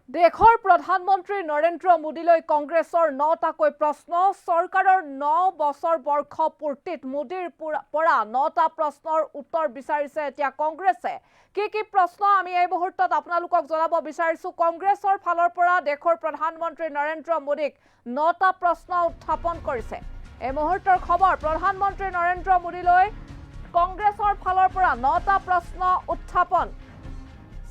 দেশৰ প্ৰধানমন্ত্ৰী নৰেন্দ্ৰ মোদীলৈ কংগ্ৰেছৰ 9টাকৈ প্ৰশ্ন চৰকাৰৰ 9 বছৰ বৰ্ষ পূৰ্তিত মোদীৰ পৰা 9টা প্ৰশ্নৰ উত্তৰ বিচাৰিছে এতিয়া কংগ্ৰেছে কি প্ৰশ্ন আমি এই মুহূৰ্তত আপোনালোকক জনাব বিচাৰিছো কংগ্ৰেছৰ ফালৰ পৰা দেশৰ প্ৰধানমন্ত্ৰী নৰেন্দ্ৰ মোদীক 9টা প্ৰশ্ন উত্থাপন কৰিছে এই মুহূৰ্তৰ খবৰ প্ৰধানমন্ত্ৰী নৰেন্দ্ৰ মোদীলৈ কংগ্ৰেছৰ ফালৰ পৰা 9টা প্ৰশ্ন উত্থাপন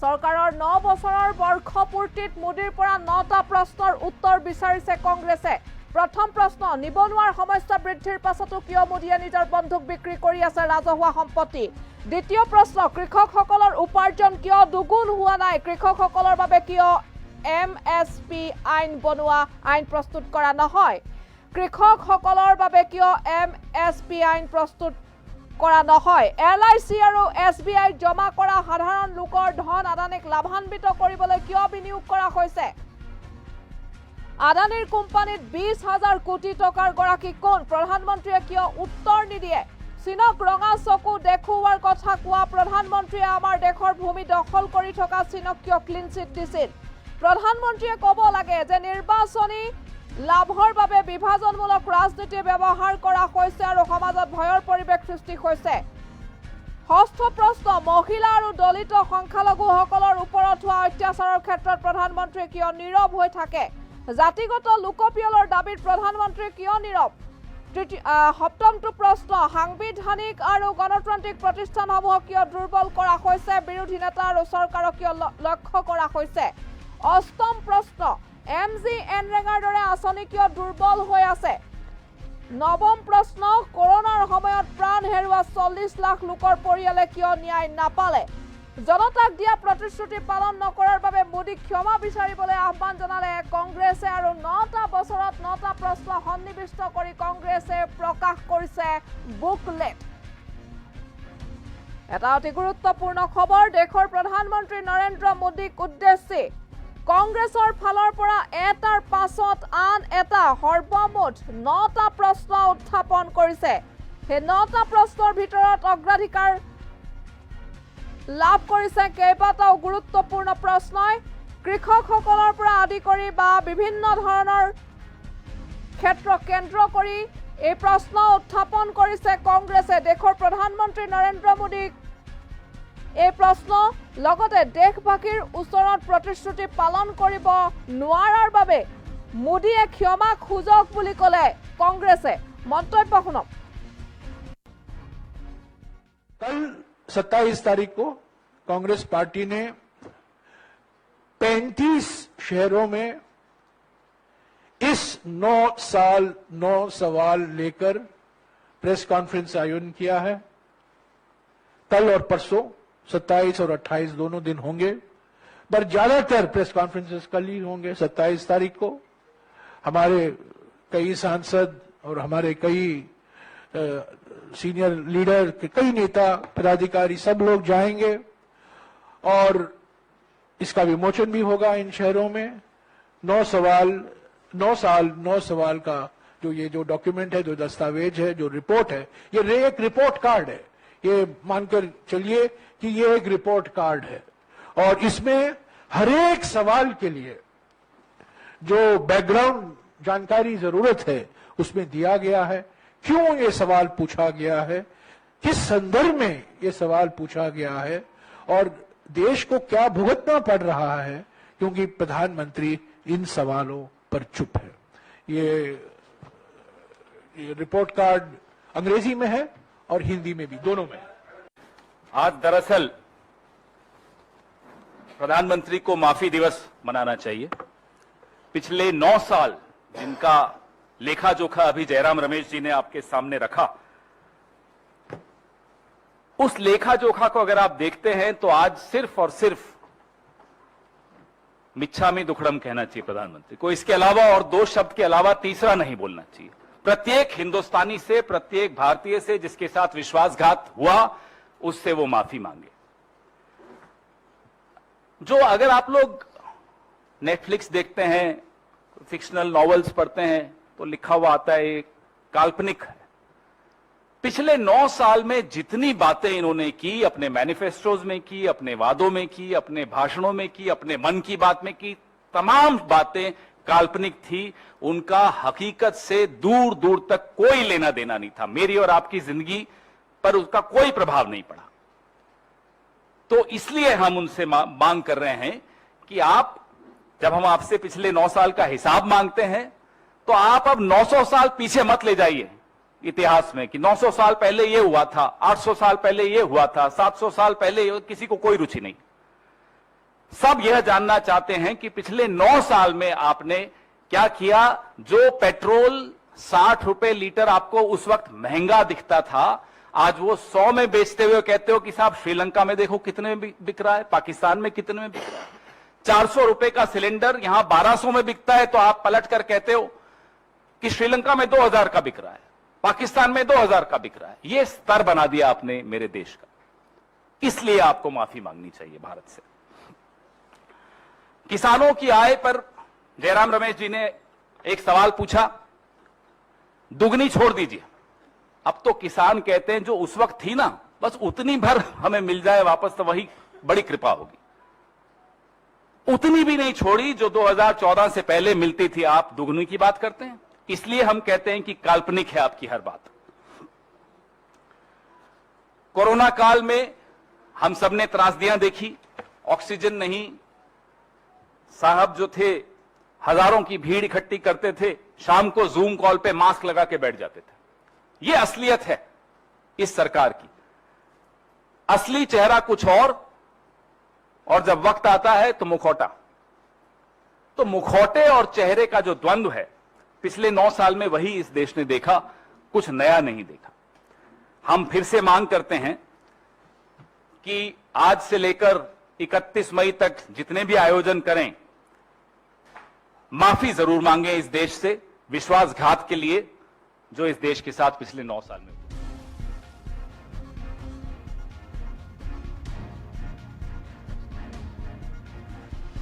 চৰকাৰৰ 9 বছৰৰ বৰ্ষ পূৰ্তিত মোদীৰ পৰা 9টা প্ৰশ্নৰ উত্তৰ বিচাৰিছে কংগ্ৰেছে প্ৰথম প্ৰশ্ন নিবনুৱাৰ সমস্যা বৃদ্ধিৰ পাছতো কিয় মোদীয়ে নিজৰ বন্ধুক বিক্ৰী কৰি আছে ৰাজহুৱা সম্পত্তি দ্বিতীয় প্ৰশ্ন কৃষকসকলৰ উপাৰ্জন কিয় দুগুণ হোৱা নাই কৃষকসকলৰ বাবে কিয় এমএছপি আইন বনোৱা আইন প্ৰস্তুত কৰা নহয় কৃষকসকলৰ বাবে কিয় এমএছপি আইন প্ৰস্তুত কৰা নহয় এলআইসি আৰু এসবিআই জমা কৰা সাধাৰণ লোকৰ ধন আদানীক লাভান্বিত কৰিবলৈ কিয় বিনিয়োগ কৰা হৈছে আদানীৰ কোম্পানীত 20,000 কোটি টকাৰ গৰাকী কোন প্ৰধানমন্ত্ৰীয়ে কিয় উত্তৰ নিদিয়ে চীনক ৰঙা চকু দেখুৱাৰ কথা কোৱা প্ৰধানমন্ত্ৰীয়ে আমাৰ দেশৰ ভূমি দখল কৰি থকা চীনক কিয় ক্লিন চিট দিছিল প্ৰধানমন্ত্ৰীয়ে ক'ব লাগে যে নিৰ্বাচনী লাভৰ বাবে বিভাজনমূলক ৰাজনীতি ব্যৱহাৰ কৰা হৈছে আৰু সমাজত ভয়ৰ পৰিৱেশ সৃষ্টি হৈছে ষষ্ঠ প্ৰশ্ন মহিলা আৰু দলিত সংখ্যালঘুসকলৰ ওপৰত হোৱা অত্যাচাৰৰ ক্ষেত্ৰত প্ৰধানমন্ত্ৰী কিয় নীৰৱ হৈ থাকে জাতিগত লোকপিয়লৰ দাবীত প্ৰধানমন্ত্ৰী কিয় নীৰৱ সপ্তমটো প্ৰশ্ন সাংবিধানিক আৰু গণতান্ত্ৰিক প্ৰতিষ্ঠানসমূহক কিয় দুৰ্বল কৰা হৈছে বিৰোধী নেতা আৰু চৰকাৰক কিয় লক্ষ্য কৰা হৈছে অষ্টম প্ৰশ্ন এমজি এনৰেগাৰ দৰে আঁচনি কিয় দুৰ্বল হৈ আছে নৱম প্ৰশ্ন কৰোনাৰ সময়ত প্ৰাণ হেৰুৱা 40 লাখ লোকৰ পৰিয়ালে কিয় ন্যায় নাপালে জনতাক দিয়া প্ৰতিশ্ৰুতি পালন নকৰাৰ বাবে মোদীক ক্ষমা বিচাৰিবলৈ আহ্বান জনালে কংগ্ৰেছে আৰু 9টা বছৰত 9টা প্ৰশ্ন সন্নিৱিষ্ট কৰি কংগ্ৰেছে প্ৰকাশ কৰিছে বুকলেট এটা অতি গুৰুত্বপূৰ্ণ খবৰ দেশৰ প্ৰধানমন্ত্ৰী নৰেন্দ্ৰ মোদীক উদ্দেশ্যি কংগ্ৰেছৰ ফালৰ পৰা এটাৰ পাছত আন এটা সৰ্বমুঠ 9টা প্ৰশ্ন উত্থাপন কৰিছে সেই 9টা প্ৰশ্নৰ ভিতৰত অগ্ৰাধিকাৰ লাভ কৰিছে কেইবাটাও গুৰুত্বপূৰ্ণ প্ৰশ্নই কৃষকসকলৰ পৰা আদি কৰি বা বিভিন্ন ধৰণৰ ক্ষেত্ৰ কেন্দ্ৰ কৰি এই প্ৰশ্ন উত্থাপন কৰিছে কংগ্ৰেছে দেশৰ প্ৰধানমন্ত্ৰী নৰেন্দ্ৰ মোদীক এই প্ৰশ্ন লগতে দেশবাসীৰ ওচৰত প্ৰতিশ্ৰুতি পালন কৰিব নোৱাৰাৰ বাবে মোদীয়ে ক্ষমা খুজক বুলি ক'লে কংগ্ৰেছে মন্তব্য শুনক कल 27 तारीख को कांग्रेस पार्टी ने 35 शहरों में इस 9 साल 9 सवाल लेकर प्रेस कॉन्फ्रेंस आयोजन किया है कल और परसों 27 और 28 दोनों दिन होंगे पर ज्यादातर प्रेस कॉन्फ्रेंसेस कल ही होंगे 27 तारीख को हमारे कई सांसद और हमारे कई सीनियर लीडर के कई नेता पदाधिकारी सब लोग जाएंगे और इसका विमोचन भी होगा इन शहरों में 9 साल 9 सवाल का जो डॉक्यूमेंट है जो दस्तावेज है जो रिपोर्ट है ये एक रिपोर्ट कार्ड है ये मानकर चलिए कि ये एक रिपोर्ट कार्ड है और इसमें हर एक सवाल के लिए जो बैकग्राउंड जानकारी जरूरत है उसमें दिया गया है क्यों ये सवाल पूछा गया है किस संदर्भ में ये सवाल पूछा गया है और देश को क्या भुगतना पड़ रहा है क्योंकि प्रधानमंत्री इन सवालों पर चुप है ये रिपोर्ट कार्ड अंग्रेजी में है और हिंदी में भी दोनों में आज दरअसल प्रधानमंत्री को माफी दिवस मनाना चाहिए पिछले 9 साल जिनका लेखा जोखा अभी जयराम रमेश जी ने आपके सामने रखा उस लेखा जोखा को अगर आप देखते हैं तो आज सिर्फ और सिर्फ मिच्छामी दुक्कड़म कहना चाहिए प्रधानमंत्री को इसके अलावा और 2 शब्द के अलावा तीसरा नहीं बोलना चाहिए प्रत्येक हिंदुस्तानी से प्रत्येक भारतीय से जिसके साथ विश्वासघात हुआ उससे वो माफी मांगे जो अगर आप लोग नेटफ्लिक्स देखते हैं फिक्शनल नॉवेल्स पढ़ते हैं तो लिखा हुआ आता है काल्पनिक है पिछले 9 साल में जितनी बातें इन्होंने की अपने मैनिफेस्टोज में की अपने वादों में की अपने भाषणों में की अपने मन की बात में की तमाम बातें काल्पनिक थी, उनका हकीकत से दूर दूर तक कोई लेना देना नहीं था। मेरी और आपकी जिंदगी पर उसका कोई प्रभाव नहीं पड़ा। तो इसलिए हम उनसे मांग कर रहे हैं कि आप, जब हम आपसे पिछले 9 साल का हिसाब मांगते हैं, तो आप अब 900 साल पीछे मत ले जाइए इतिहास में कि 900 साल पहले ये हुआ था, 800 साल पहले ये हुआ था, 700 साल पहले ये, किसी को कोई रुचि नहीं। सब यह जानना चाहते हैं कि पिछले 9 साल में आपने क्या किया। जो पेट्रोल 60 रुपए लीटर आपको उस वक्त महंगा दिखता था, आज वो 100 में बेचते हुए कहते हो कि साहब श्रीलंका में देखो कितने में बिक रहा है, पाकिस्तान में कितने में बिक रहा है। 400 रुपए का सिलेंडर यहां 1200 में बिकता है, तो आप पलट कर कहते हो कि श्रीलंका में 2000 का बिक रहा है, पाकिस्तान में 2000 का बिक रहा है। यह स्तर बना दिया आपने मेरे देश का, इसलिए आपको माफी मांगनी चाहिए भारत से। किसानों की आय पर जयराम रमेश जी ने एक सवाल पूछा, दुगनी छोड़ दीजिए। अब तो किसान कहते हैं जो उस वक्त थी ना, बस उतनी भर हमें मिल जाए वापस तो वही बड़ी कृपा होगी। उतनी भी नहीं छोड़ी जो 2014 से पहले मिलती थी, आप दुगनी की बात करते हैं। इसलिए हम कहते हैं कि काल्पनिक है आपकी हर बात। कोरोना काल में हम सबने त्रासदियां देखी, ऑक्सीजन नहीं, साहब जो थे हजारों की भीड़ इकट्ठी करते थे, शाम को जूम कॉल पे मास्क लगा के बैठ जाते थे। यह असलियत है इस सरकार की। असली चेहरा कुछ और जब वक्त आता है तो मुखौटा। तो मुखौटे और चेहरे का जो द्वंद्व है, पिछले 9 साल में वही इस देश ने देखा, कुछ नया नहीं देखा। हम फिर से मांग करते हैं कि आज से लेकर 31 मई तक जितने भी आयोजन करें, माफी जरूर मांगे इस देश से विश्वासघात के लिए जो इस देश के साथ पिछले 9 साल में हुआ।